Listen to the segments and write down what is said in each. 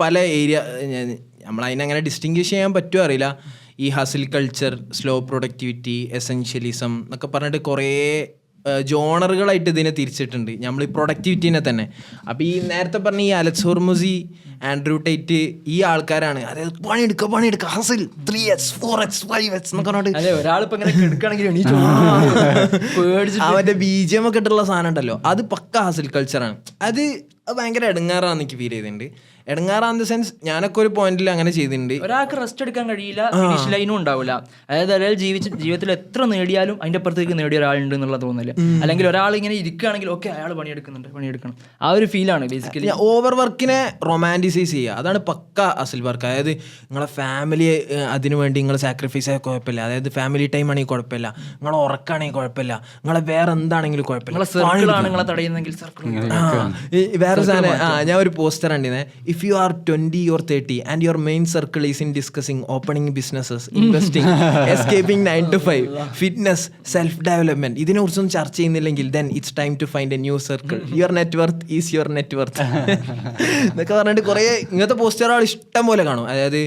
പല area നമ്മളതിനങ്ങനെ distinguish ചെയ്യാൻ പറ്റുമോ അറിയില്ല. ഈ ഹസിൽ കൾച്ചർ, സ്ലോ പ്രൊഡക്ടിവിറ്റി, എസെൻഷ്യലിസം എന്നൊക്കെ പറഞ്ഞിട്ട് കുറേ ജോണറുകളായിട്ട് ഇതിനെ തിരിച്ചിട്ടുണ്ട് നമ്മൾ ഈ പ്രൊഡക്ടിവിറ്റീനെ തന്നെ. അപ്പോൾ ഈ നേരത്തെ പറഞ്ഞ ഈ അലക്സ് ഹോർമുസി, ആൻഡ്രൂ ടൈറ്റ്, ഈ ആൾക്കാരാണ് അതായത് പണിയെടുക്കുക ഹസിൽ 3x 4x 5x എന്നൊക്കെ പറഞ്ഞിട്ട് അവൻ്റെ BGM ഒക്കെ ഇട്ടുള്ള സാധനം ഉണ്ടല്ലോ, അത് പക്ക ഹസിൽ കൾച്ചറാണ്. അത് ഭയങ്കര ഇടങ്ങാറാന്ന് എനിക്ക് ഫീൽ ചെയ്തിട്ടുണ്ട്. ഇടങ്ങാറാൻ ദ സെൻസ് ഞാനൊക്കെ ഒരു പോയിന്റിൽ അങ്ങനെ ചെയ്തിട്ടുണ്ട്. ഒരാൾക്ക് റെസ്റ്റ് എടുക്കാൻ കഴിയില്ല, ഫിനിഷ് ലൈനും ഉണ്ടാവില്ല. അതായത് ഒരാൾ ജീവിതത്തിൽ എത്ര നേടിയാലും അതിന്റെ അപ്പുറത്തേക്ക് നേടിയ ഒരാളുണ്ട് എന്നുള്ള തോന്നല്. അല്ലെങ്കിൽ ഒരാൾ ഇങ്ങനെ ഇരിക്കുകയാണെങ്കിൽ ഓക്കെ അയാൾ പണിയെടുക്കണം, ആ ഒരു ഫീലാണ് ബേസിക്കലി. ഓവർ വർക്കിനെ റൊമാൻറ്റിസൈസ് ചെയ്യുക, അതാണ് പക്ക അസിൽ വർക്ക്. അതായത് നിങ്ങളെ ഫാമിലി അതിനു വേണ്ടി നിങ്ങൾ സാക്രിഫൈസ് ആയ കുഴപ്പമില്ല, അതായത് ഫാമിലി ടൈം ആണെങ്കിൽ കുഴപ്പമില്ല, നിങ്ങളെ ഉറക്കാണെങ്കിൽ കുഴപ്പമില്ല, നിങ്ങളെ വേറെ എന്താണെങ്കിലും കുഴപ്പമില്ല. നിങ്ങളെ തടയുന്നെങ്കിൽ വേറെ സാധനം ഞാൻ ഒരു poster കണ്ടിരുന്നേ, if you are 20 or 30 and your main circle is in discussing opening businesses, investing, escaping 9 to 5, fitness, self development, ഇതിനെ കുറിച്ചൊന്നും ചർച്ച ചെയ്യുന്നില്ലെങ്കിൽ then it's time to find a new circle. Your net worth is your net worth എന്നൊക്കെ പറഞ്ഞിട്ട് കുറേ ഇങ്ങനത്തെ പോസ്റ്ററുകൾ ഇഷ്ടം പോലെ കാണും. അതായത്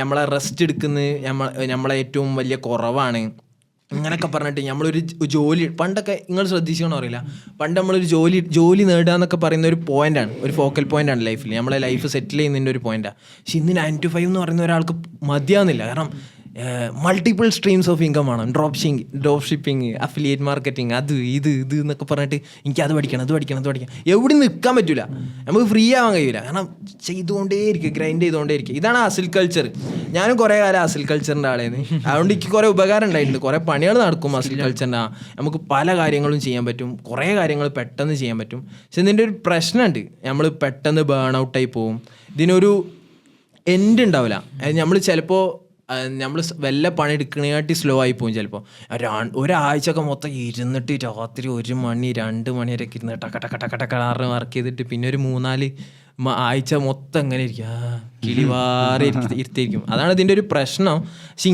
നമ്മളെ റെസ്റ്റ് എടുക്കുന്നത് നമ്മളെ ഏറ്റവും വലിയ കുറവാണ് ഇങ്ങനെയൊക്കെ പറഞ്ഞിട്ട് നമ്മളൊരു ജോലി, പണ്ടൊക്കെ നിങ്ങൾ ശ്രദ്ധിച്ചോണോ അറിയില്ല, പണ്ട് നമ്മളൊരു ജോലി നേടുക എന്നൊക്കെ പറയുന്ന ഒരു പോയിന്റാണ്, ഒരു ഫോക്കൽ പോയിന്റാണ് ലൈഫിൽ, നമ്മളെ ലൈഫ് സെറ്റിൽ ചെയ്യുന്നതിൻ്റെ ഒരു പോയിന്റാണ്. പക്ഷെ ഇന്ന് 9 to 5 എന്ന് പറയുന്ന ഒരാൾക്ക് മതിയാവുന്നില്ല. കാരണം മൾട്ടിപ്പിൾ സ്ട്രീംസ് ഓഫ് ഇൻകം ആണ്, ഡ്രോപ്പ് ഷിപ്പിംഗ്, അഫിലിയേറ്റ് മാർക്കറ്റിംഗ്, അത് ഇത് എന്നൊക്കെ പറഞ്ഞിട്ട് എനിക്ക് അത് പഠിക്കണം. എവിടെ നിൽക്കാൻ പറ്റില്ല, നമുക്ക് ഫ്രീ ആവാൻ കഴിയില്ല. കാരണം ഗ്രൈൻഡ് ചെയ്തുകൊണ്ടേ ഇരിക്കുക. ഇതാണ് അസിൽ കൾച്ചർ. ഞാനും കുറേ കാലം അസിൽ കൾച്ചറിൻ്റെ ആളായിരുന്നു. അതുകൊണ്ട് എനിക്ക് കുറേ ഉപകാരം ഉണ്ടായിട്ടുണ്ട്, കുറേ പണികൾ നടക്കും അസിൽ കൾച്ചറിൻ്റെ. നമുക്ക് പല കാര്യങ്ങളും ചെയ്യാൻ പറ്റും, കുറേ കാര്യങ്ങൾ പെട്ടെന്ന് ചെയ്യാൻ പറ്റും. പക്ഷെ ഇതിൻ്റെ ഒരു പ്രശ്നമുണ്ട്, നമ്മൾ പെട്ടെന്ന് ബേൺ ഔട്ടായി പോവും. ഇതിനൊരു എൻഡ് ഉണ്ടാവില്ല. നമ്മൾ ചിലപ്പോൾ നമ്മൾ വല്ല പണിയെടുക്കണേക്കാട്ടി സ്ലോ ആയി പോകും. ചിലപ്പോൾ ഒരാഴ്ചയൊക്കെ മൊത്തം ഇരുന്നിട്ട് രാത്രി 1 മണി 2 മണി വരെയൊക്കെ ഇരുന്ന് ടക്കടക്കടക്കടക്കാറ് വർക്ക് ചെയ്തിട്ട് പിന്നെ ഒരു 3-4 ആഴ്ച മൊത്തം എങ്ങനെ ഇരിക്കും, കിളിവാറി ഇരുത്തിയിരിക്കും. അതാണ് ഇതിൻ്റെ ഒരു പ്രശ്നം. പക്ഷെ